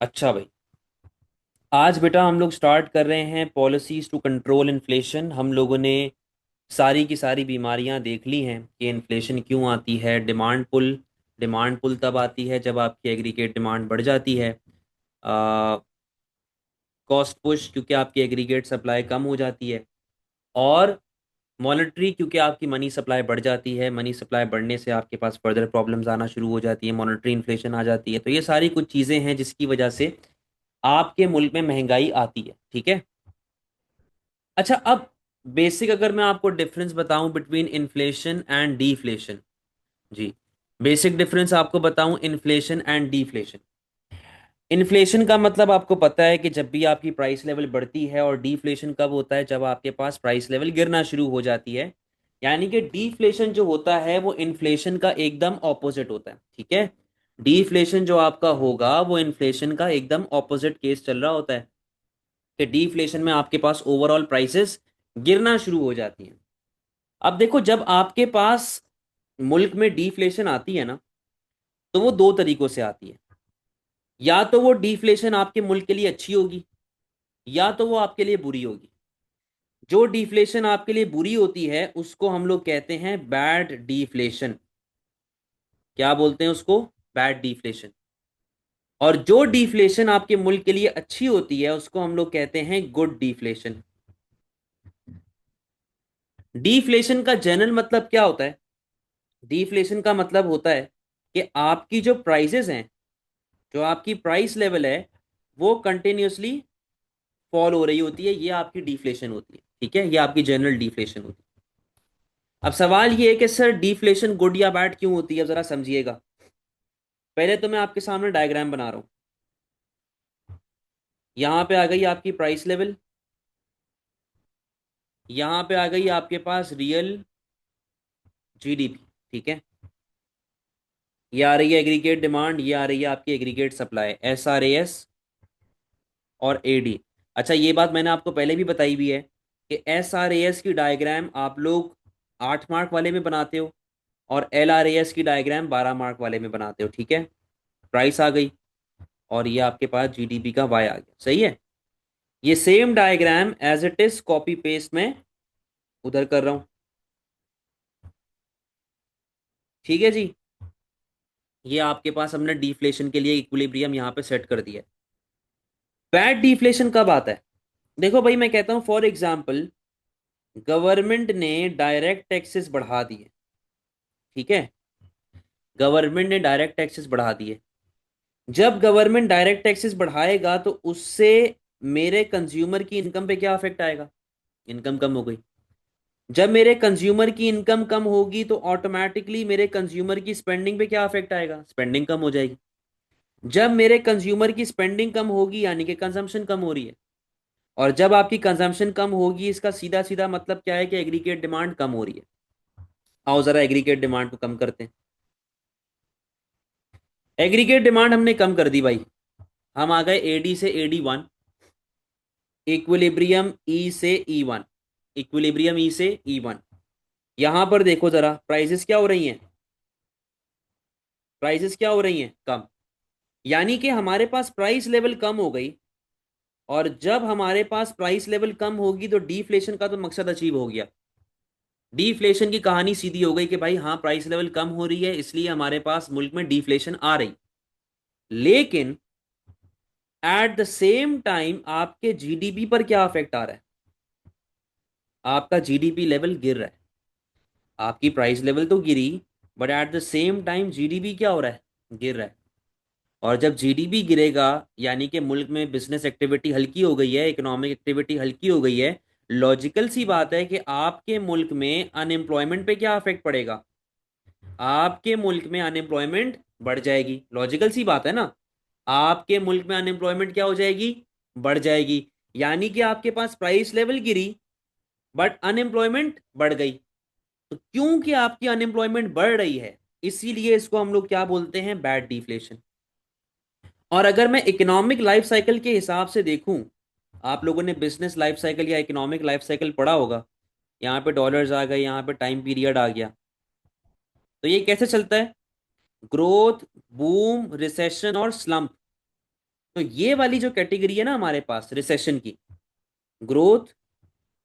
अच्छा भाई, आज बेटा हम लोग स्टार्ट कर रहे हैं पॉलिसीज टू कंट्रोल इन्फ्लेशन। हम लोगों ने सारी की सारी बीमारियां देख ली हैं कि इन्फ्लेशन क्यों आती है। डिमांड पुल तब आती है जब आपकी एग्रीगेट डिमांड बढ़ जाती है। कॉस्ट पुश क्योंकि आपकी एग्रीगेट सप्लाई कम हो जाती है। और मॉनेटरी क्योंकि आपकी मनी सप्लाई बढ़ जाती है। मनी सप्लाई बढ़ने से आपके पास फर्दर प्रॉब्लम्स आना शुरू हो जाती है, मॉनेटरी इन्फ्लेशन आ जाती है। तो ये सारी कुछ चीज़ें हैं जिसकी वजह से आपके मुल्क में महंगाई आती है। ठीक है। अच्छा, अब बेसिक अगर मैं आपको डिफरेंस बताऊं बिटवीन इन्फ्लेशन एंड डीफ्लेशन। जी, बेसिक डिफरेंस आपको बताऊं, इन्फ्लेशन एंड डीफ्लेशन। इन्फ्लेशन का मतलब आपको पता है कि जब भी आपकी प्राइस लेवल बढ़ती है, और डीफ्लेशन कब होता है, जब आपके पास प्राइस लेवल गिरना शुरू हो जाती है। यानी कि डीफ्लेशन जो होता है वो इन्फ्लेशन का एकदम ऑपोजिट होता है। ठीक है। डीफ्लेशन जो आपका होगा वो इन्फ्लेशन का एकदम ऑपोजिट केस चल रहा होता है कि डीफ्लेशन में आपके पास ओवरऑल प्राइसेस गिरना शुरू हो जाती हैं। अब देखो, जब आपके पास मुल्क में डीफ्लेशन आती है ना, तो वो दो तरीकों से आती है। या तो वो डीफ्लेशन आपके मुल्क के लिए अच्छी होगी, या तो वो आपके लिए बुरी होगी। जो डीफ्लेशन आपके लिए बुरी होती है उसको हम लोग कहते हैं बैड डीफ्लेशन। क्या बोलते हैं उसको? बैड डीफ्लेशन। और जो डीफ्लेशन आपके मुल्क के लिए अच्छी होती है उसको हम लोग कहते हैं गुड डीफ्लेशन। डीफ्लेशन का जनरल मतलब क्या होता है? डीफ्लेशन का मतलब होता है कि आपकी जो प्राइसेस हैं, जो आपकी प्राइस लेवल है, वो कंटिन्यूअसली फॉल हो रही होती है। ये आपकी डीफ्लेशन होती है। ठीक है, ये आपकी जनरल डीफ्लेशन होती है। अब सवाल ये है कि सर डीफ्लेशन गुड या बैड क्यों होती है, अब जरा समझिएगा। पहले तो मैं आपके सामने डायग्राम बना रहा हूं। यहां पे आ गई आपकी प्राइस लेवल, यहां पे आ गई आपके पास रियल जीडीपी। ठीक है। ये आ रही है एग्रीगेट डिमांड, ये आ रही है आपकी एग्रीगेट सप्लाई, SRAS और AD। अच्छा, ये बात मैंने आपको पहले भी बताई भी है कि SRAS की डायग्राम आप लोग 8 मार्क वाले में बनाते हो, और LRAS की डायग्राम 12 मार्क वाले में बनाते हो। ठीक है। प्राइस आ गई, और ये आपके पास जीडीपी का वाई आ गया। सही है। ये same diagram as it is copy paste में उधर कर रहा हूं। ठीक है जी। ये आपके पास हमने डिफ्लेशन के लिए इक्विलिब्रियम यहाँ पे सेट कर दिया है। बैड डिफ्लेशन कब आता है? देखो भाई, मैं कहता हूं फॉर एग्जाम्पल गवर्नमेंट ने डायरेक्ट टैक्सेस बढ़ा दिए। ठीक है। गवर्नमेंट ने डायरेक्ट टैक्सेस बढ़ा दिए। जब गवर्नमेंट डायरेक्ट टैक्सेस बढ़ाएगा तो उससे मेरे कंज्यूमर की इनकम पे क्या अफेक्ट आएगा? इनकम कम हो गई। जब मेरे कंज्यूमर की इनकम कम होगी तो ऑटोमेटिकली मेरे कंज्यूमर की स्पेंडिंग पे क्या अफेक्ट आएगा? स्पेंडिंग कम हो जाएगी। जब मेरे कंज्यूमर की स्पेंडिंग कम होगी यानी कि कंजम्पशन कम हो रही है। और जब आपकी कंजम्पशन कम होगी, इसका सीधा सीधा मतलब क्या है कि एग्रीगेट डिमांड कम हो रही है। आओ जरा एग्रीगेट डिमांड को कम करते हैं। एग्रीगेट डिमांड हमने कम कर दी भाई। हम आ गए AD से AD1, इक्विलिब्रियम ई से E1, इक्विलिब्रियम ई से E1। यहां पर देखो जरा, प्राइसेस क्या हो रही हैं? प्राइसेस क्या हो रही हैं? कम। यानी कि हमारे पास प्राइस लेवल कम हो गई। और जब हमारे पास प्राइस लेवल कम होगी तो डीफ्लेशन का तो मकसद अचीव हो गया। डीफ्लेशन की कहानी सीधी हो गई कि भाई हाँ, प्राइस लेवल कम हो रही है इसलिए हमारे पास मुल्क में डीफ्लेशन आ रही। लेकिन एट द सेम टाइम आपके जीडीपी पर क्या अफेक्ट आ रहा है? आपका जीडीपी लेवल गिर रहा है। आपकी प्राइस लेवल तो गिरी, but at the same time GDP क्या हो रहा है? गिर रहा है। और जब जीडीपी गिरेगा, यानी कि मुल्क में बिजनेस एक्टिविटी हल्की हो गई है, इकोनॉमिक एक्टिविटी हल्की हो गई है। लॉजिकल सी बात है कि आपके मुल्क में अनएम्प्लॉयमेंट पे क्या अफेक्ट पड़ेगा? आपके मुल्क में अनएम्प्लॉयमेंट बढ़ जाएगी। लॉजिकल सी बात है ना। आपके मुल्क में अनएम्प्लॉयमेंट क्या हो जाएगी? बढ़ जाएगी। यानी कि आपके पास प्राइस लेवल गिरी, बट अनएम्प्लॉयमेंट बढ़ गई। तो क्योंकि आपकी अनएम्प्लॉयमेंट बढ़ रही है, इसीलिए इसको हम लोग क्या बोलते हैं? Bad deflation. और अगर मैं इकोनॉमिक लाइफ साइकिल के हिसाब से देखूं, आप लोगों ने बिजनेस लाइफ साइकिल या इकोनॉमिक लाइफ साइकिल पढ़ा होगा। यहाँ पे डॉलर्स आ गए, यहाँ पे टाइम पीरियड आ गया। तो ये कैसे चलता है? ग्रोथ, बूम, रिसेशन और स्लंप। तो ये वाली जो कैटेगरी है ना हमारे पास रिसेशन की, ग्रोथ,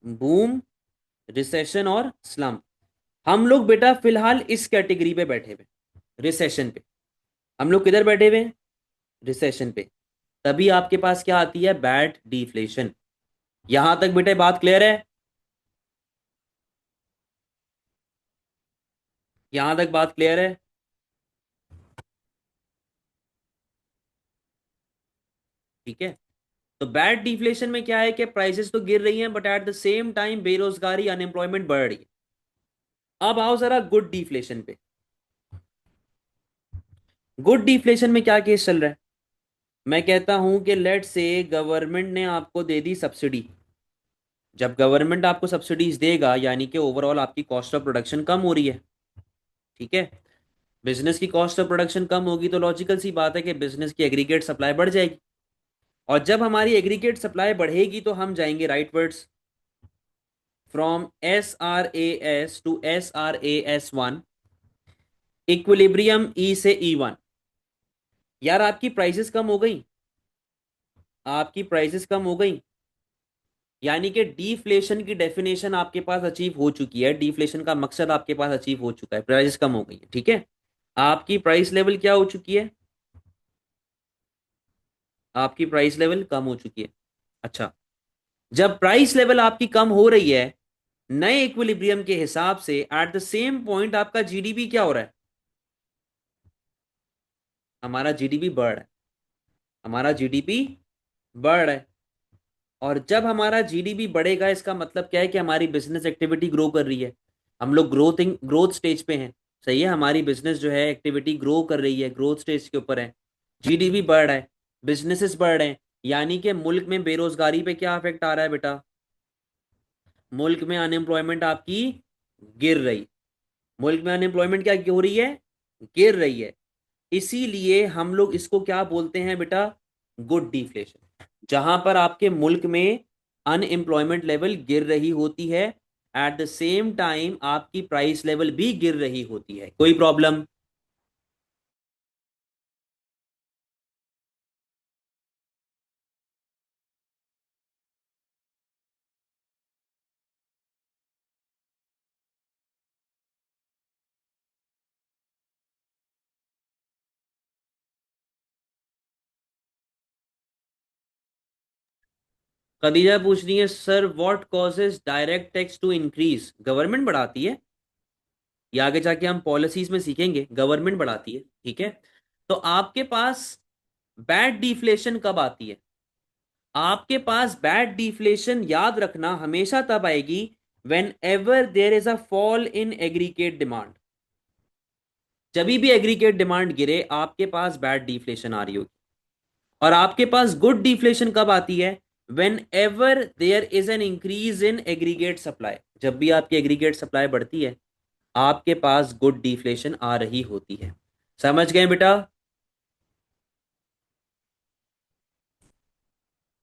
बूम, रिसेशन और स्लम्प, हम लोग बेटा फिलहाल इस कैटेगरी पे बैठे हुए, रिसेशन पे। हम लोग किधर बैठे हुए हैं? रिसेशन पे। तभी आपके पास क्या आती है? Bad deflation. यहां तक बेटे बात क्लियर है? यहां तक बात क्लियर है? ठीक है। तो बैड डिफ्लेशन में क्या है कि प्राइसेस तो गिर रही हैं but at the same time बेरोजगारी, अनएम्प्लॉयमेंट बढ़ रही है। अब आओ जरा गुड डिफ्लेशन पे। गुड डिफ्लेशन में क्या केस चल रहा है? मैं कहता हूं कि लेट से गवर्नमेंट ने आपको दे दी सब्सिडी। जब गवर्नमेंट आपको सब्सिडीज देगा यानी कि ओवरऑल आपकी कॉस्ट ऑफ प्रोडक्शन कम हो रही है। ठीक है। बिजनेस की कॉस्ट ऑफ प्रोडक्शन कम होगी तो लॉजिकल सी बात है कि बिजनेस की एग्रीगेट सप्लाई बढ़ जाएगी। और जब हमारी एग्रीगेट सप्लाई बढ़ेगी तो हम जाएंगे rightwards, from SRAS to SRAS1, equilibrium E से E1। यार आपकी प्राइसेस कम हो गई, आपकी प्राइसेस कम हो गई, यानी कि डीफ्लेशन की डेफिनेशन आपके पास अचीव हो चुकी है, डीफ्लेशन का मकसद आपके पास अचीव हो चुका है, प्राइसेस कम हो गई है। ठीक है। आपकी प्राइस लेवल क्या हो चुकी है? आपकी प्राइस लेवल कम हो चुकी है। अच्छा, जब प्राइस लेवल आपकी कम हो रही है नए इक्विलिब्रियम के हिसाब से, एट द सेम पॉइंट आपका जीडीपी क्या हो रहा है? हमारा जीडीपी बढ़ रहा है। हमारा जीडीपी बढ़ रहा है। और जब हमारा जीडीपी बढ़ेगा इसका मतलब क्या है कि हमारी बिजनेस एक्टिविटी ग्रो कर रही है। हम लोग ग्रोथ स्टेज पे हैं। सही है, हमारी बिजनेस जो है एक्टिविटी ग्रो कर रही है, ग्रोथ स्टेज के ऊपर है। जीडीपी बढ़ रहा है, बिजनेसेस बढ़ रहे हैं, यानी कि मुल्क में बेरोजगारी पे क्या इफेक्ट आ रहा है बेटा? मुल्क में अनएम्प्लॉयमेंट आपकी गिर रही। मुल्क में अनएम्प्लॉयमेंट क्या हो रही है? गिर रही है। इसीलिए हम लोग इसको क्या बोलते हैं बेटा? Good deflation. जहां पर आपके मुल्क में अनएम्प्लॉयमेंट लेवल गिर रही होती है, एट द सेम टाइम आपकी प्राइस लेवल भी गिर रही होती है। कोई प्रॉब्लम? खदीजा पूछ रही है sir, what causes direct tax to increase? Government बढ़ाती है। ये आगे जाके हम पॉलिसीज में सीखेंगे, गवर्नमेंट बढ़ाती है। ठीक है। तो आपके पास बैड डिफ्लेशन कब आती है? आपके पास बैड डिफ्लेशन याद रखना हमेशा तब आएगी when ever there is a fall in aggregate demand. जब भी एग्रीगेट डिमांड गिरे आपके पास बैड डिफ्लेशन आ रही होगी। और आपके पास गुड डिफ्लेशन कब आती है? Whenever there is an increase in aggregate supply. जब भी आपकी एग्रीगेट सप्लाई बढ़ती है आपके पास गुड डिफ्लेशन आ रही होती है। समझ गए बेटा?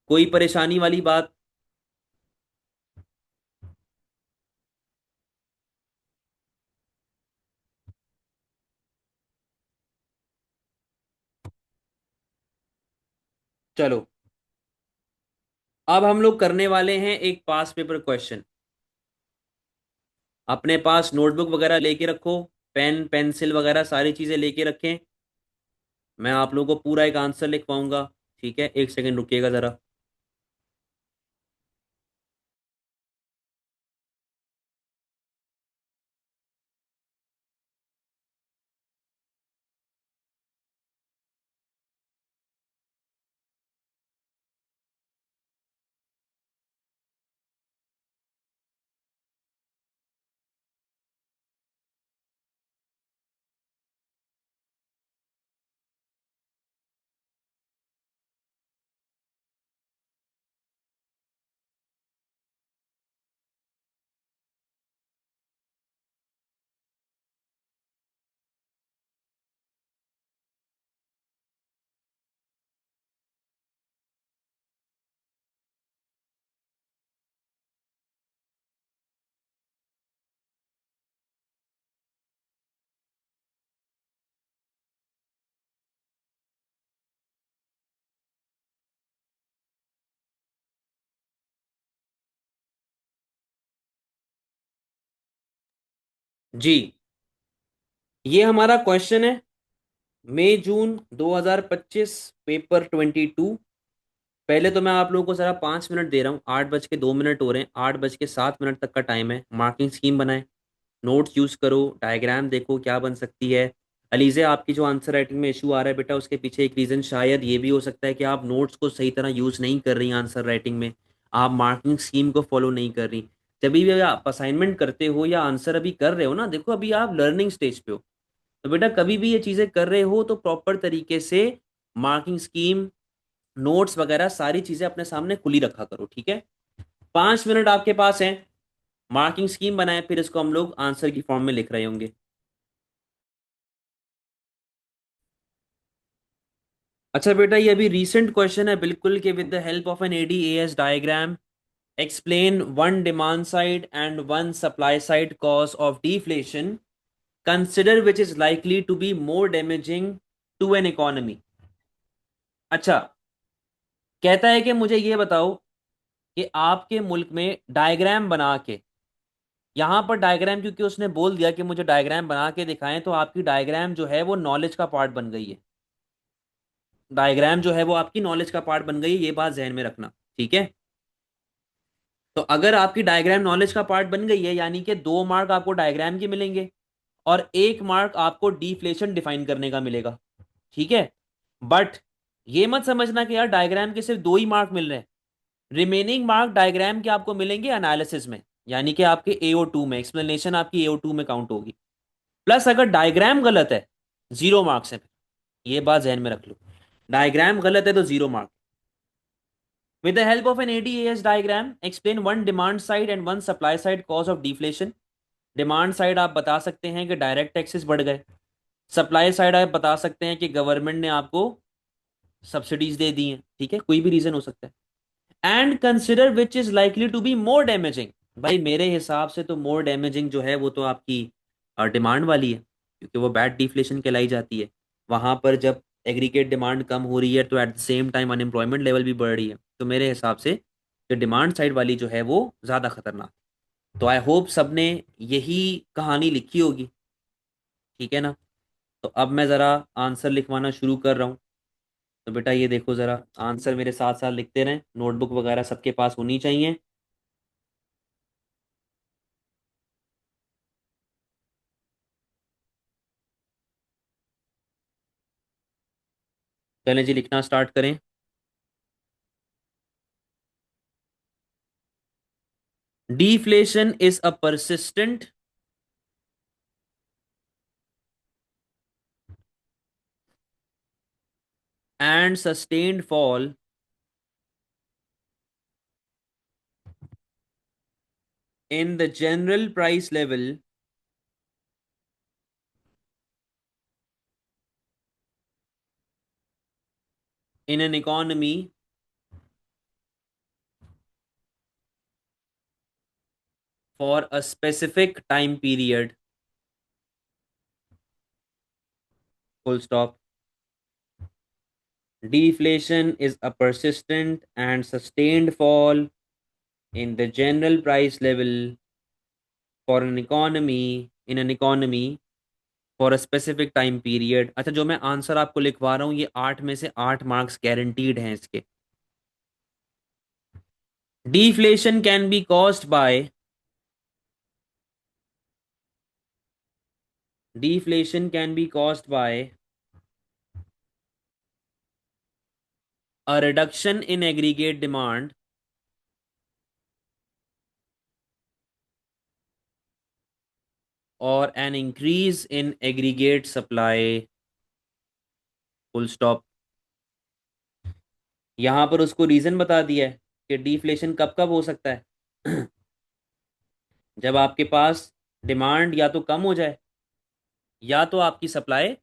कोई परेशानी वाली बात? चलो, अब हम लोग करने वाले हैं एक पास पेपर क्वेश्चन। अपने पास नोटबुक वगैरह लेके रखो, पेन पेंसिल वगैरह सारी चीजें लेके रखें। मैं आप लोगों को पूरा एक आंसर लिखवाऊंगा। ठीक है, एक सेकंड रुकिएगा जरा। जी, ये हमारा क्वेश्चन है, मई जून 2025, पेपर 22। पहले तो मैं आप लोगों को जरा 5 मिनट दे रहा हूँ, 8:02 हो रहे हैं, 8:07 तक का टाइम है। मार्किंग स्कीम बनाएं, नोट्स यूज करो, डायग्राम देखो क्या बन सकती है। अलीजे, आपकी जो आंसर राइटिंग में इशू आ रहा है बेटा, उसके पीछे एक रीजन शायद ये भी हो सकता है कि आप नोट्स को सही तरह यूज नहीं कर रही आंसर राइटिंग में, आप मार्किंग स्कीम को फॉलो नहीं कर रही। जब भी आप असाइनमेंट करते हो या आंसर अभी कर रहे हो ना, देखो अभी आप लर्निंग स्टेज पे हो, तो बेटा कभी भी ये चीजें कर रहे हो तो प्रॉपर तरीके से मार्किंग स्कीम, नोट्स वगैरह सारी चीजें अपने सामने खुली रखा करो, ठीक है। 5 मिनट आपके पास है, मार्किंग स्कीम बनाए, फिर इसको हम लोग आंसर की फॉर्म में लिख रहे होंगे। अच्छा बेटा, ये अभी रीसेंट क्वेश्चन है बिल्कुल, कि with the help of an ADAS diagram explain one demand side and one supply side cause of deflation, consider which is likely to be more damaging to an economy. अच्छा, कहता है कि मुझे ये बताओ कि आपके मुल्क में डायग्राम बना के, यहां पर डायग्राम क्योंकि उसने बोल दिया कि मुझे डायग्राम बना के दिखाएं, तो आपकी डायग्राम जो है वो नॉलेज का पार्ट बन गई है। डायग्राम जो है वो आपकी नॉलेज का पार्ट बन गई है, ये बात जहन में रखना, ठीक है। तो अगर आपकी डायग्राम नॉलेज का पार्ट बन गई है, यानी कि 2 मार्क आपको डायग्राम के मिलेंगे और 1 मार्क आपको डिफ्लेशन डिफाइन करने का मिलेगा, ठीक है। बट ये मत समझना कि यार डायग्राम के सिर्फ 2 ही मार्क मिल रहे हैं। रिमेनिंग मार्क डायग्राम के आपको मिलेंगे एनालिसिस में, यानी कि आपके AO2 में, एक्सप्लेनेशन आपकी AO2 में काउंट होगी। प्लस अगर डायग्राम गलत है, 0 मार्क्स है। ये बात जहन में रख लो, डायग्राम गलत है तो 0 mark. With the help of an ADAS diagram, explain one demand side and one supply side cause of deflation. Demand side आप बता सकते हैं कि डायरेक्ट टैक्सेस बढ़ गए, सप्लाई साइड आप बता सकते हैं कि गवर्नमेंट ने आपको सब्सिडीज दे दी हैं, ठीक है, कोई भी रीजन हो सकता है। And consider which is likely to be more damaging. भाई मेरे हिसाब से तो मोर डैमेजिंग जो है वो तो आपकी डिमांड वाली है, क्योंकि वो बैड डिफ्लेशन कहलाई जाती है। वहां पर जब एग्रीगेट डिमांड कम हो रही है तो eight the same time unemployment level भी बढ़ रही है, तो मेरे हिसाब से जो डिमांड साइड वाली जो है वो ज़्यादा खतरनाक। तो आई होप सबने यही कहानी लिखी होगी, ठीक है ना। तो अब मैं ज़रा आंसर लिखवाना शुरू कर रहा हूँ। तो बेटा ये देखो ज़रा, आंसर मेरे साथ साथ लिखते रहें, नोटबुक वगैरह सबके पास होनी चाहिए। चलें जी, लिखना स्टार्ट करें। Deflation is a persistent and sustained fall in the general price level in an economy for a specific time period. Full stop. Deflation is a persistent and sustained fall in the general price level for an economy in an economy for a specific time period. अच्छा, जो मैं answer आपको लिखवा रहा हूँ ये 8 में से 8 मार्क्स गारंटीड हैं इसके। Deflation can be caused by deflation can be caused by a reduction in aggregate demand or an increase in aggregate supply। Full stop. यहां पर उसको रीजन बता दिया है कि डिफ्लेशन कब कब हो सकता है। जब आपके पास डिमांड या तो कम हो जाए या तो आपकी सप्लाई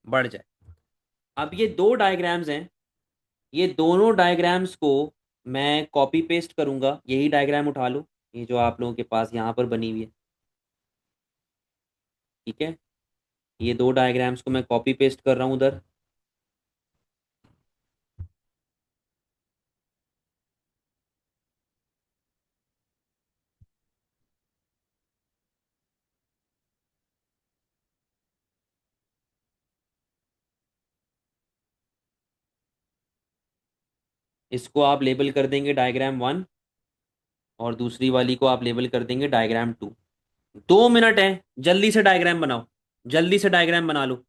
बढ़ जाए। अब ये दो डायग्राम्स हैं, ये दोनों डायग्राम्स को मैं कॉपी पेस्ट करूंगा, यही डायग्राम उठा लो, ये जो आप लोगों के पास यहाँ पर बनी हुई है, ठीक है। ये दो डायग्राम्स को मैं कॉपी पेस्ट कर रहा हूँ उधर। इसको आप लेबल कर देंगे डायग्राम 1, और दूसरी वाली को आप लेबल कर देंगे डायग्राम 2। 2 मिनट है, जल्दी से डायग्राम बनाओ, जल्दी से डायग्राम बना लो।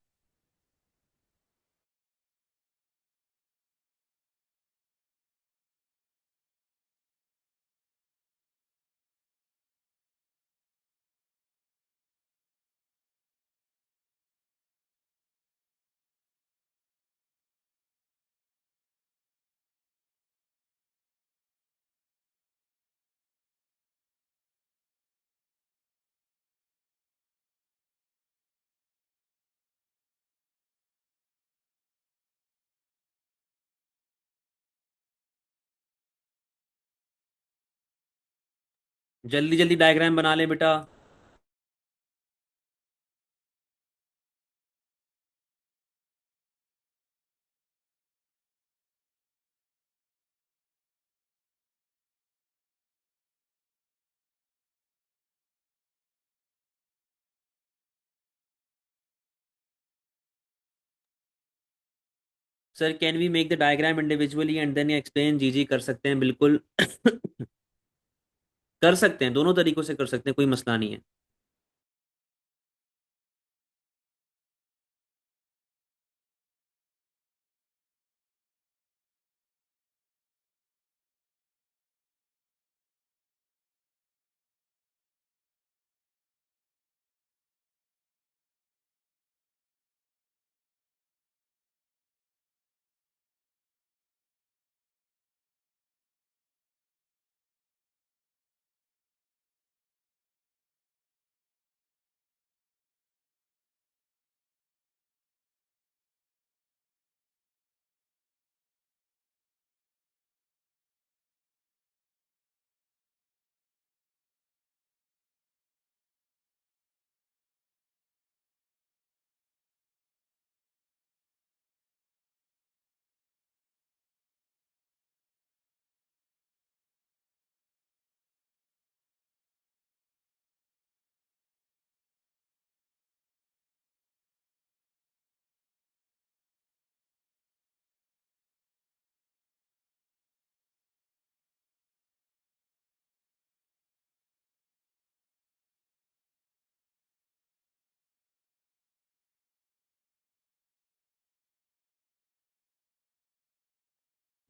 जल्दी जल्दी डायग्राम बना ले बेटा। Sir can we make the diagram individually and then explain? जी जी कर सकते हैं बिल्कुल। कर सकते हैं, दोनों तरीकों से कर सकते हैं, कोई मसला नहीं है।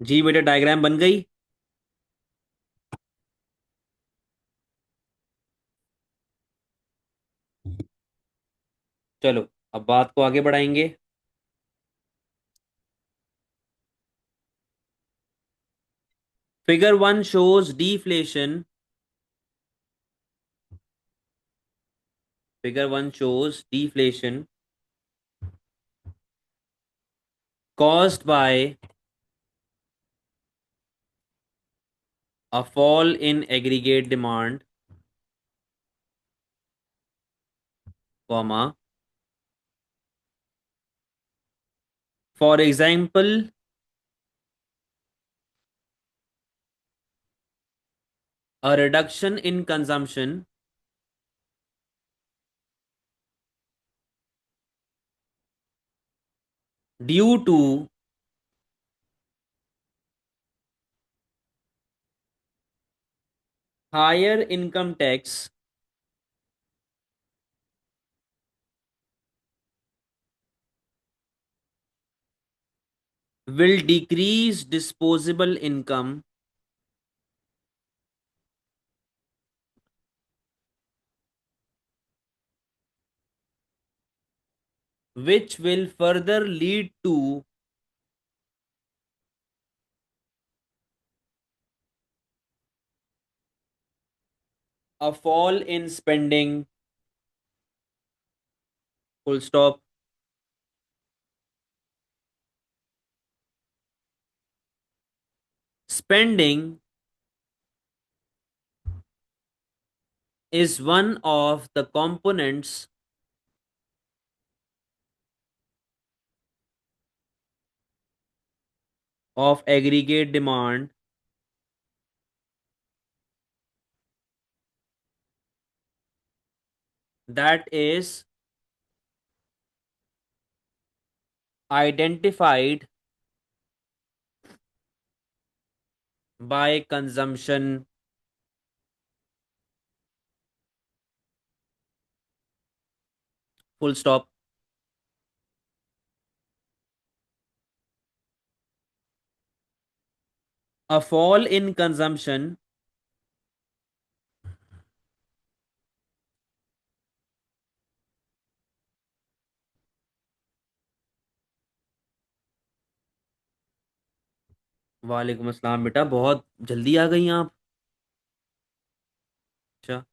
जी बेटा डायग्राम बन गई। चलो अब बात को आगे बढ़ाएंगे। Figure 1 shows deflation. Figure 1 shows deflation caused by a fall in aggregate demand, comma, for example, a reduction in consumption due to higher income tax will decrease disposable income, which will further lead to a fall in spending, full stop. Spending is one of the components of aggregate demand that is identified by consumption, full stop. A fall in consumption, वालेकुम अस्सलाम बेटा, बहुत जल्दी आ गई आप। अच्छा,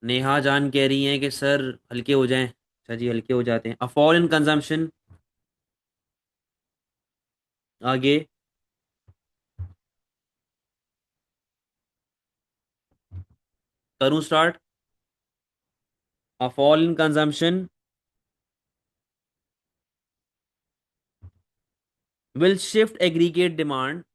नेहा जान कह रही हैं कि सर हल्के हो जाएं। अच्छा जी, हल्के हो जाते हैं। अ फॉल इन कंजम्पशन, आगे। करूं start? A fall in consumption will shift aggregate demand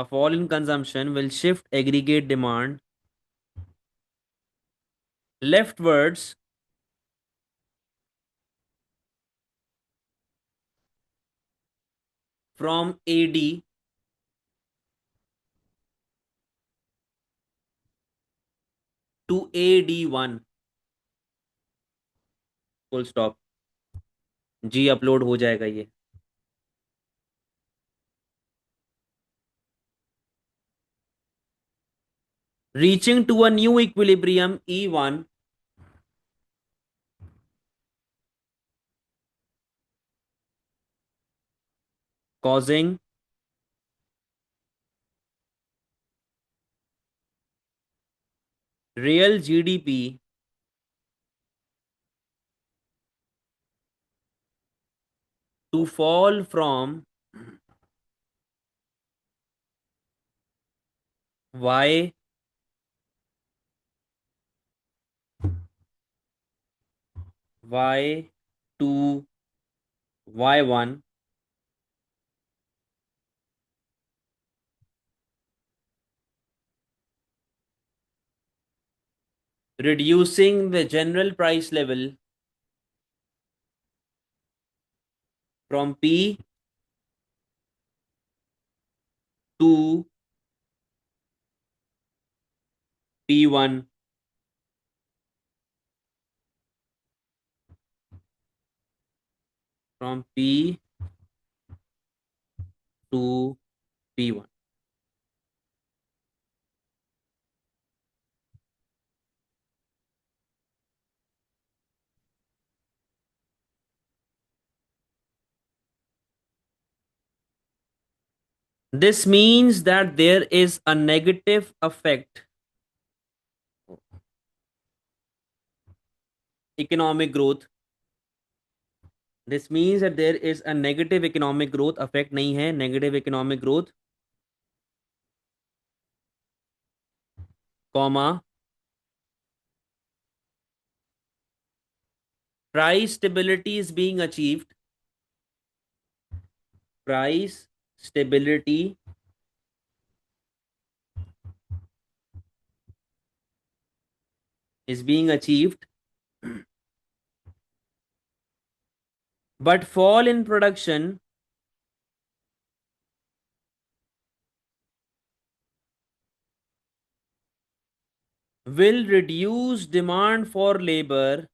a fall in consumption will shift aggregate demand leftwards from AD to AD1। Full stop. जी, अपलोड हो जाएगा ये। Reaching to a new equilibrium E1 causing real GDP to fall from Y Y to Y1, reducing the general price level from P to P1, from P to P1। This means that there is a negative effect economic growth। This means that there is a negative economic growth, effect नहीं है, negative economic growth, comma, price stability is being achieved, price stability is being achieved, but fall in production will reduce demand for labor,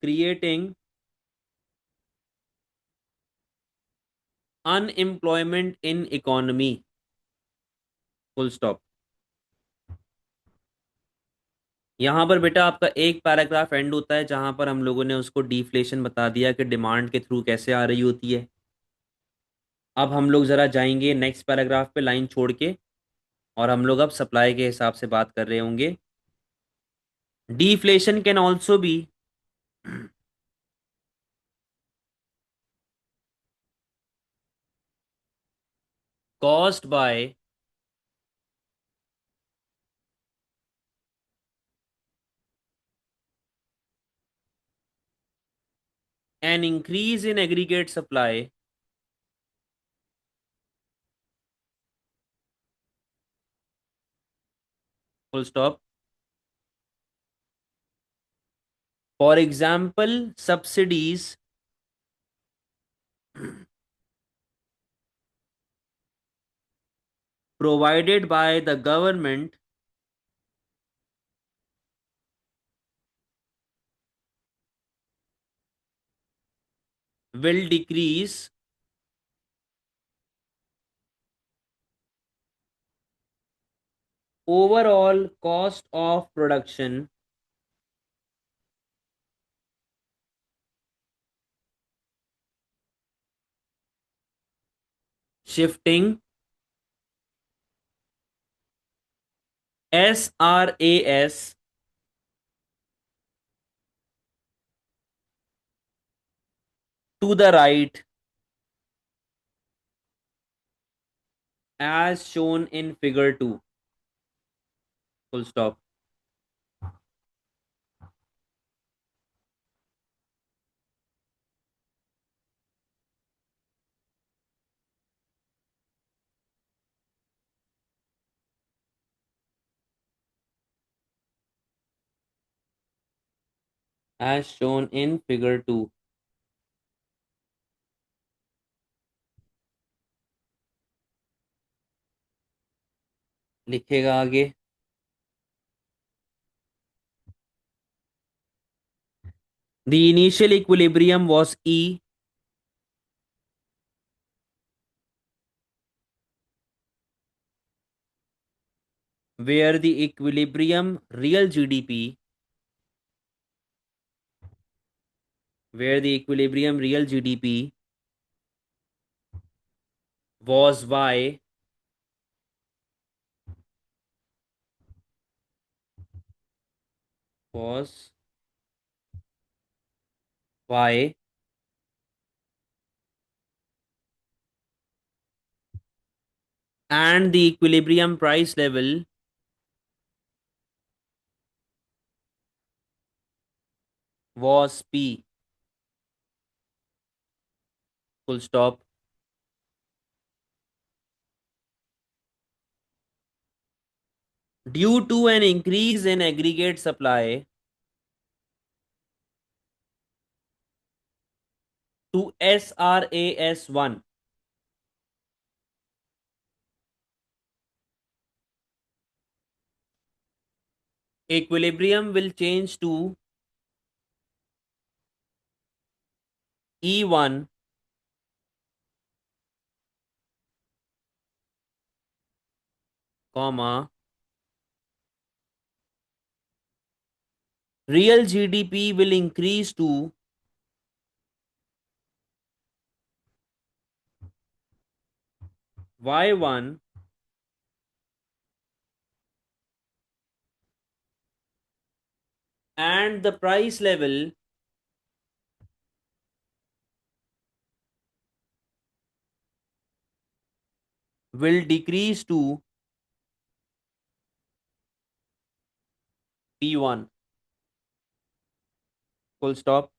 creating unemployment in economy। Full stop। यहाँ पर बेटा आपका एक paragraph and होता है जहां पर हम लोगों ने उसको डिफ्लेशन बता दिया कि डिमांड के थ्रू कैसे आ रही होती है। अब हम लोग जरा जाएंगे नेक्स्ट पैराग्राफ पे लाइन छोड़ के, और हम लोग अब सप्लाई के हिसाब से बात कर रहे होंगे। Deflation can also be caused by an increase in aggregate supply full stop. For example, subsidies provided by the government will decrease overall cost of production, shifting SRAS to the right as shown in figure 2. Full stop. As shown in figure 2. लिखेगा आगे. The initial equilibrium was E, where the equilibrium real GDP, where the equilibrium real GDP was Y, was Y, and the equilibrium price level was P. Full stop. Due to an increase in aggregate supply to SRAS1, equilibrium will change to E1, comma, real GDP will increase to Y1, and the price level will decrease to P1. Full stop.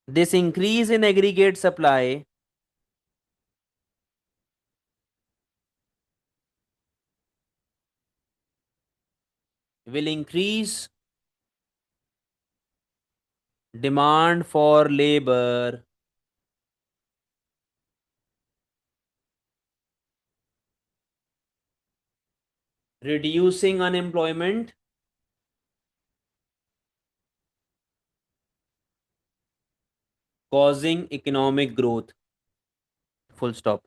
This increase in aggregate supply will increase demand for labor, reducing unemployment, causing economic growth. Full stop.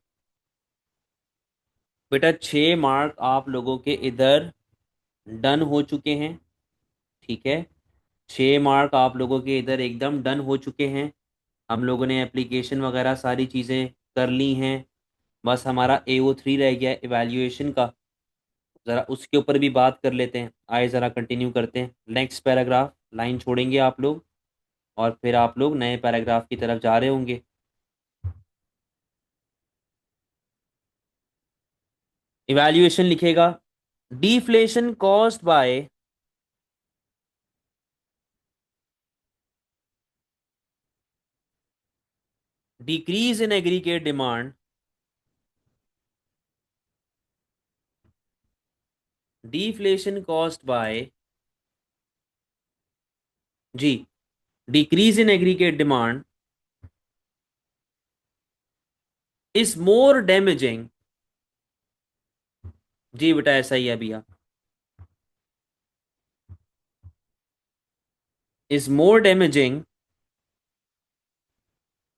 बेटा 6 mark आप लोगों के इधर done हो चुके हैं. ठीक है, 6 मार्क आप लोगों के इधर एकदम डन हो चुके हैं. हम लोगों ने एप्लीकेशन वगैरह सारी चीज़ें कर ली हैं. बस हमारा AO3 रह गया इवैल्यूएशन का. ज़रा उसके ऊपर भी बात कर लेते हैं. आइए ज़रा कंटिन्यू करते हैं. नेक्स्ट पैराग्राफ लाइन छोड़ेंगे आप लोग, और फिर आप लोग नए पैराग्राफ की तरफ जा रहे होंगे. इवैल्यूएशन लिखेगा. Deflation caused by decrease in aggregate demand deflation caused by, जी, decrease in aggregate demand is more damaging, जी बेटा ऐसा ही है भैया, is more damaging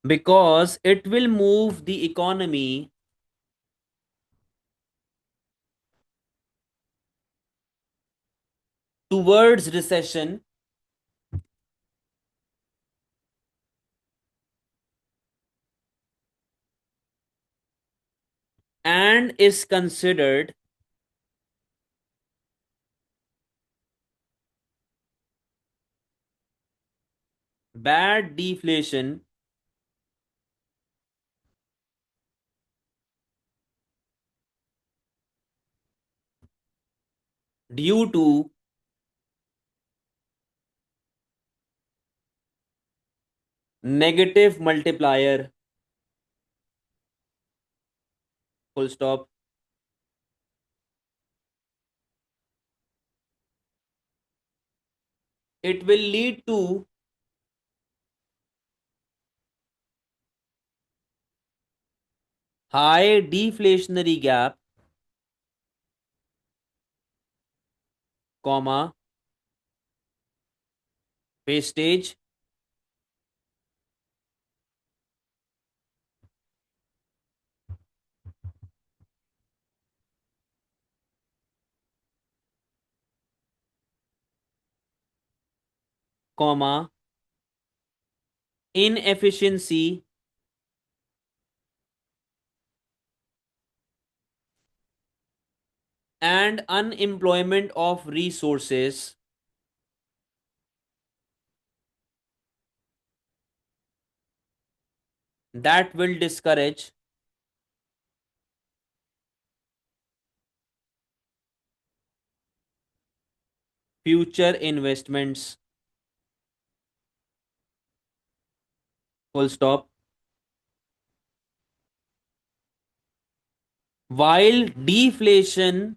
because it will move the economy towards recession and is considered bad deflation due to negative multiplier, full stop. It will lead to high deflationary gap, comma, wastage, comma, inefficiency and unemployment of resources that will discourage future investments, full stop. While deflation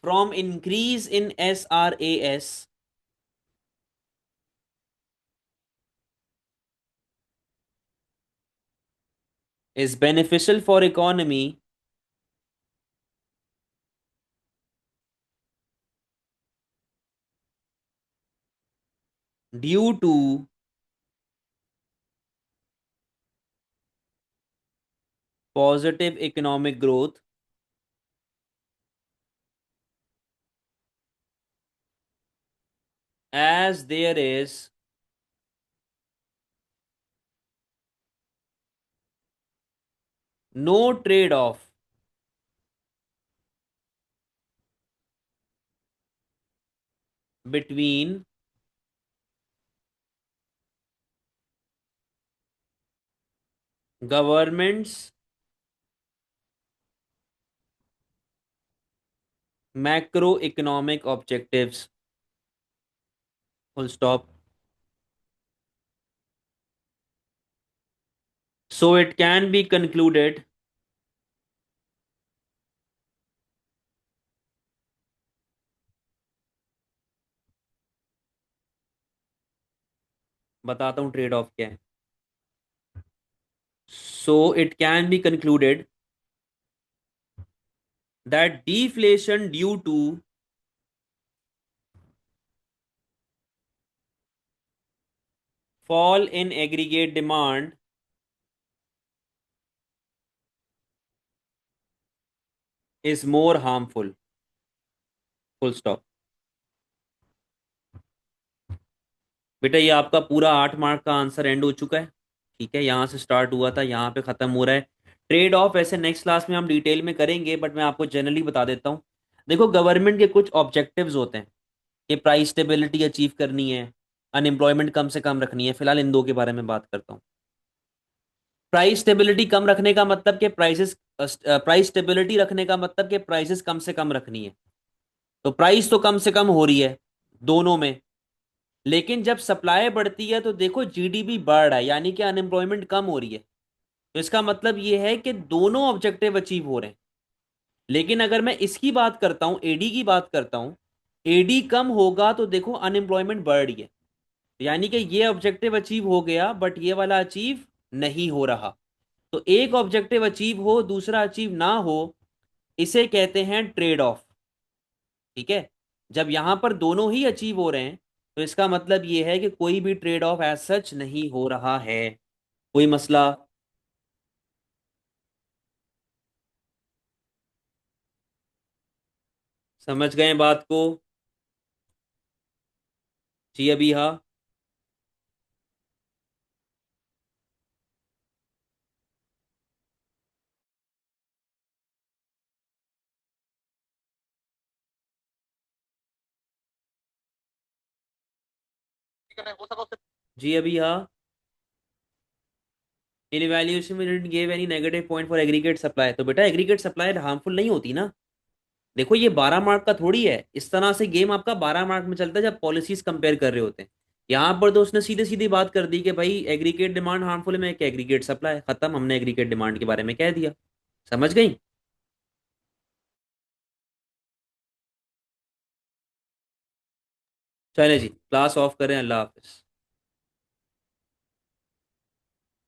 from increase in SRAS is beneficial for economy due to positive economic growth as there is no trade-off between government's macroeconomic objectives, full stop. So it can be concluded, बताता हूँ trade off क्या है. So it can be concluded that deflation due to fall in aggregate demand is more harmful, full stop. बेटा ये आपका पूरा 8 mark का answer and हो चुका है. ठीक है, यहाँ से स्टार्ट हुआ था, यहाँ पे खत्म हो रहा है. ट्रेड ऑफ ऐसे नेक्स्ट क्लास में हम डिटेल में करेंगे, बट मैं आपको जनरली बता देता हूँ. देखो, गवर्नमेंट के कुछ ऑब्जेक्टिव्स होते हैं कि प्राइस स्टेबिलिटी अचीव करनी है, अनएम्प्लॉयमेंट कम से कम रखनी है. फिलहाल इन दो के बारे में बात करता हूँ. प्राइस स्टेबिलिटी कम रखने का मतलब कि प्राइस स्टेबिलिटी रखने का मतलब कि प्राइसेस कम से कम रखनी है. तो प्राइस तो कम से कम हो रही है दोनों में, लेकिन जब सप्लाई बढ़ती है तो देखो जीडीपी बढ़ रहा है, यानी कि अनएम्प्लॉयमेंट कम हो रही है. तो इसका मतलब ये है कि दोनों ऑब्जेक्टिव अचीव हो रहे हैं। लेकिन अगर मैं इसकी बात करता हूं, एडी की बात करता हूं, एडी कम होगा तो देखो अनएम्प्लॉयमेंट बढ़ रही है। यानी कि ये ऑब्जेक्टिव अचीव हो गया बट ये वाला अचीव नहीं हो रहा। तो एक ऑब्जेक्टिव अचीव हो दूसरा अचीव ना हो, इसे कहते हैं ट्रेड ऑफ। ठीक है। जब यहां पर दोनों ही अचीव हो रहे हैं तो इसका मतलब ये है कि कोई भी ट्रेड ऑफ एज सच नहीं हो रहा है। कोई मसला? समझ गए बात को? जी अभी हाँ। जी अभी हाँ। इन इवैल्यूएशन में didn't give any negative point for aggregate supply, तो बेटा एग्रीगेट सप्लाई हार्मफुल नहीं होती ना। देखो ये 12 मार्क का थोड़ी है, इस तरह से गेम आपका 12 मार्क में चलता है जब पॉलिसीज कंपेयर कर रहे होते हैं। यहाँ पर तो उसने सीधे सीधी बात कर दी कि भाई एग्रीगेट डिमांड हार्मफुल है, मैं क्या एग्रीगेट सप्लाई, खत्म, हमने एग्रीगेट डिमांड के बारे में कह दिया। समझ गई? चले जी, क्लास ऑफ करें, अल्लाह हाफिज।